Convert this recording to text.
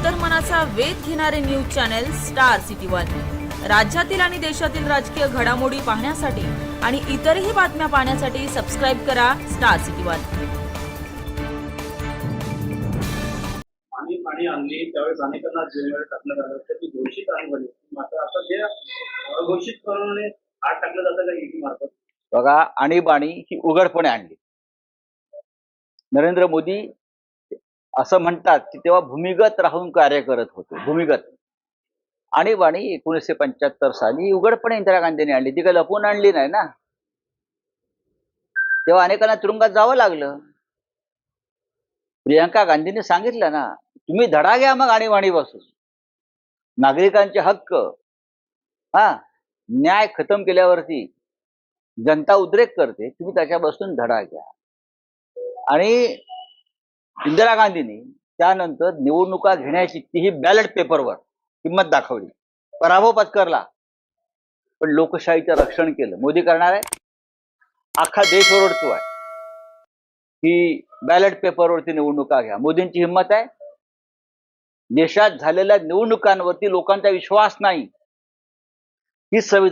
अंतर्मनाचा वेध घेणारे news channel star city one. राज्यातील आणि देशातील राजकीय घडामोडी पाहण्यासाठी आणि इतरही बातम्या पाहण्यासाठी सबस्क्राइब करा स्टार सिटी वन। पाणी आणली त्यावेळेस अनेकांना जेलमध्ये टाकण्यात आलं होतं की घोषित आणि बनी मात्र आता जे अघोषित प्रमाणे आत टाकलं जातं का ईडी मार्फत? बघा, आणीबाणी ही उघडपणे आणली। नरेंद्र मोदी असं म्हणतात की तेव्हा भूमिगत राहून कार्य करत होते। भूमिगत आणीबाणी 1975 साली उघडपणे इंदिरा गांधींनी आणली, ती काही लपवून आणली नाही ना। तेव्हा अनेकांना तुरुंगात जावं लागलं। प्रियंका गांधींनी सांगितलं ना, तुम्ही धडा घ्या मग आणीबाणीपासून। नागरिकांचे हक्क, न्याय खतम केल्यावरती जनता उद्रेक करते, तुम्ही त्याच्यापासून धडा घ्या। आणि इंदिरा गांधींनी त्यानंतर निवडणुका घेण्याची तीही बॅलेट पेपरवर किंमत दाखवली, पराभव पत्करला, पण लोकशाहीचं रक्षण केलं। मोदी करणार आहे, अख्खा देश ओरडतो आहे की बॅलेट पेपरवरती निवडणुका घ्या। मोदींची हिंमत आहे। देशात झालेल्या निवडणुकांवरती लोकांचा विश्वास नाही, ही संविधान